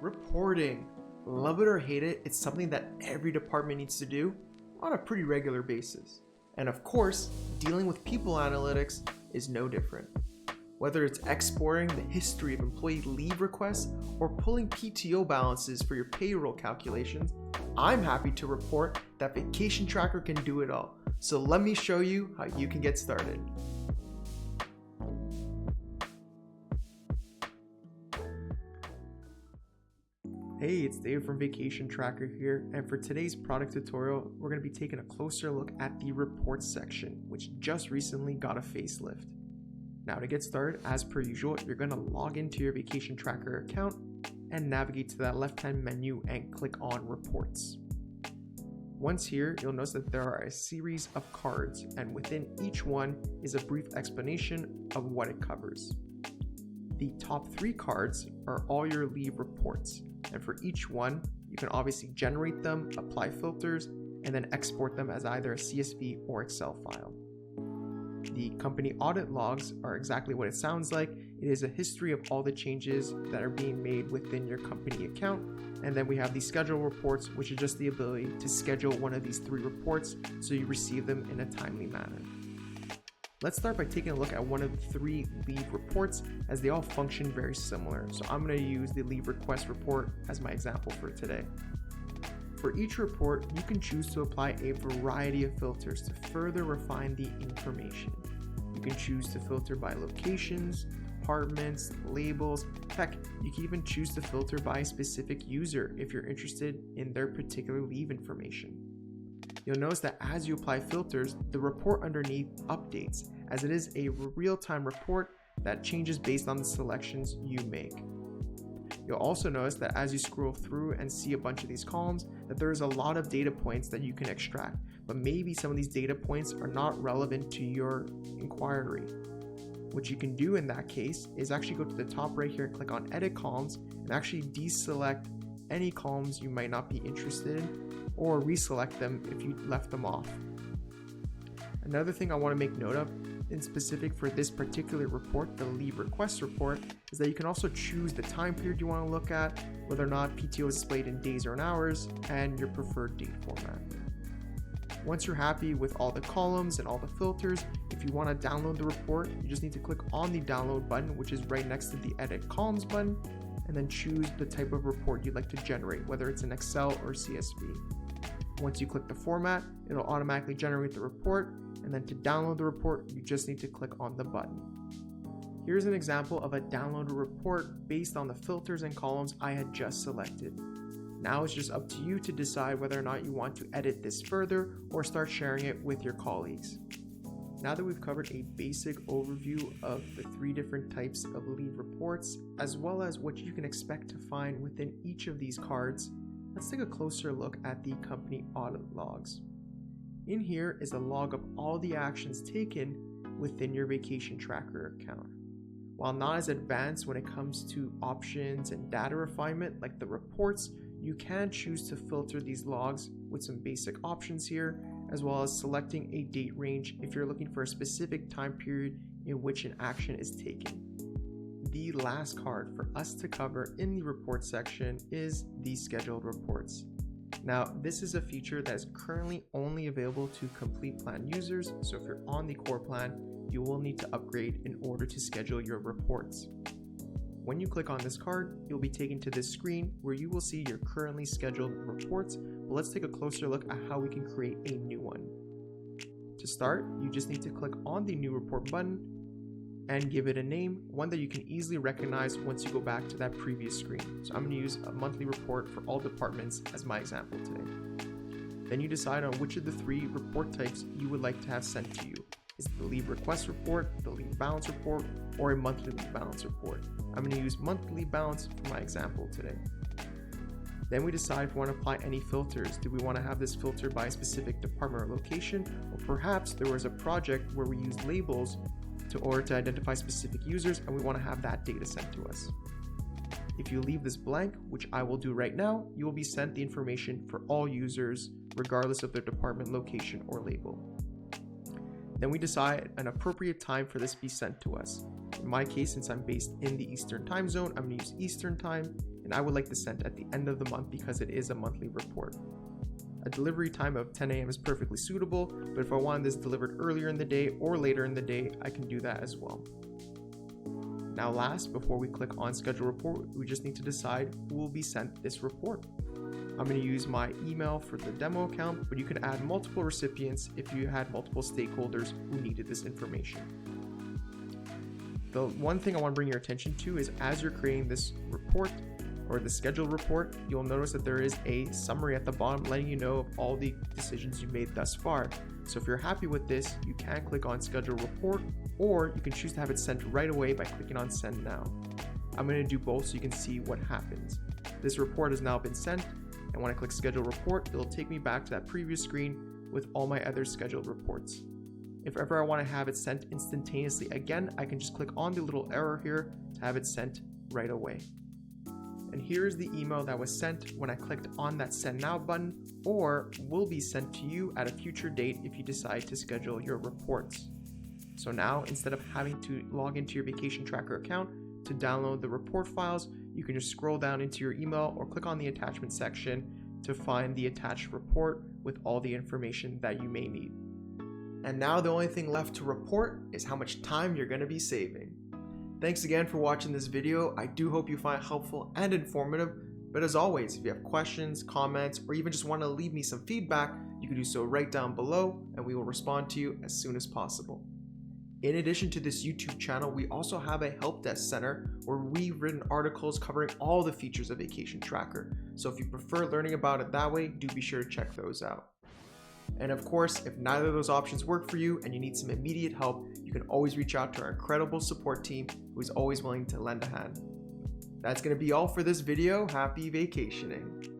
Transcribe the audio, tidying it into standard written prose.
Reporting. Love it or hate it, it's something that every department needs to do on a pretty regular basis. And of course, dealing with people analytics is no different. Whether it's exporting the history of employee leave requests or pulling PTO balances for your payroll calculations, I'm happy to report that Vacation Tracker can do it all. So let me show you how you can get started. Hey, it's Dave from Vacation Tracker here, and for today's product tutorial, we're going to be taking a closer look at the reports section, which just recently got a facelift. Now to get started, as per usual, you're going to log into your Vacation Tracker account and navigate to that left-hand menu and click on Reports. Once here, you'll notice that there are a series of cards, and within each one is a brief explanation of what it covers. The top 3 cards are all your leave reports, and for each one, you can obviously generate them, apply filters, and then export them as either a CSV or Excel file. The company audit logs are exactly what it sounds like. It is a history of all the changes that are being made within your company account. And then we have the schedule reports, which is just the ability to schedule one of these 3 reports so you receive them in a timely manner. Let's start by taking a look at one of the 3 leave reports, as they all function very similar. So I'm going to use the leave request report as my example for today. For each report, you can choose to apply a variety of filters to further refine the information. You can choose to filter by locations, departments, labels. Heck, you can even choose to filter by a specific user if you're interested in their particular leave information. You'll notice that as you apply filters, the report underneath updates, as it is a real-time report that changes based on the selections you make. You'll also notice that as you scroll through and see a bunch of these columns, that there's a lot of data points that you can extract, but maybe some of these data points are not relevant to your inquiry. What you can do in that case is actually go to the top right here and click on Edit Columns and actually deselect any columns you might not be interested in, or reselect them if you left them off. Another thing I want to make note of, in specific for this particular report, the leave request report, is that you can also choose the time period you want to look at, whether or not PTO is displayed in days or in hours, and your preferred date format. Once you're happy with all the columns and all the filters, if you want to download the report, you just need to click on the download button, which is right next to the edit columns button, and then choose the type of report you'd like to generate, whether it's an Excel or CSV. Once you click the format, it'll automatically generate the report, and then to download the report, you just need to click on the button. Here's an example of a downloaded report based on the filters and columns I had just selected. Now it's just up to you to decide whether or not you want to edit this further or start sharing it with your colleagues. Now that we've covered a basic overview of the 3 different types of leave reports, as well as what you can expect to find within each of these cards, let's take a closer look at the company audit logs. In here is a log of all the actions taken within your Vacation Tracker account. While not as advanced when it comes to options and data refinement like the reports, you can choose to filter these logs with some basic options here, as well as selecting a date range if you're looking for a specific time period in which an action is taken. The last card for us to cover in the report section is the scheduled reports. Now, this is a feature that is currently only available to complete plan users, so if you're on the core plan, you will need to upgrade in order to schedule your reports. When you click on this card, you'll be taken to this screen where you will see your currently scheduled reports, but let's take a closer look at how we can create a new one. To start, you just need to click on the new report button and give it a name, one that you can easily recognize once you go back to that previous screen. So I'm going to use a monthly report for all departments as my example today. Then you decide on which of the 3 report types you would like to have sent to you. Is it the leave request report, the leave balance report, or a monthly leave balance report? I'm going to use monthly balance for my example today. Then we decide if we want to apply any filters. Do we want to have this filtered by a specific department or location? Or perhaps there was a project where we used labels in order to identify specific users and we want to have that data sent to us. If you leave this blank, which I will do right now, you will be sent the information for all users regardless of their department, location, or label. Then we decide an appropriate time for this to be sent to us. In my case, since I'm based in the Eastern time zone, I'm going to use Eastern time, and and I would like this sent at the end of the month because it is a monthly report. A delivery time of 10 a.m. is perfectly suitable, but if I want this delivered earlier in the day or later in the day, I can do that as well. Now last, before we click on schedule report, we just need to decide who will be sent this report. I'm going to use my email for the demo account, but you can add multiple recipients if you had multiple stakeholders who needed this information. The one thing I want to bring your attention to is as you're creating this report or the scheduled report, you'll notice that there is a summary at the bottom letting you know of all the decisions you've made thus far. So if you're happy with this, you can click on schedule report, or you can choose to have it sent right away by clicking on send now. I'm going to do both so you can see what happens. This report has now been sent, and when I click schedule report, it'll take me back to that previous screen with all my other scheduled reports. If ever I want to have it sent instantaneously again, I can just click on the little arrow here to have it sent right away. And here's the email that was sent when I clicked on that send now button, or will be sent to you at a future date if you decide to schedule your reports. So now, instead of having to log into your vacation tracker account to download the report files, you can just scroll down into your email or click on the attachment section to find the attached report with all the information that you may need. And now the only thing left to report is how much time you're going to be saving. Thanks again for watching this video. I do hope you find it helpful and informative, but as always, if you have questions, comments, or even just want to leave me some feedback, you can do so right down below and we will respond to you as soon as possible. In addition to this YouTube channel, we also have a help desk center where we've written articles covering all the features of Vacation Tracker. So if you prefer learning about it that way, do be sure to check those out. And of course, if neither of those options work for you and you need some immediate help, you can always reach out to our incredible support team who is always willing to lend a hand. That's going to be all for this video. Happy vacationing.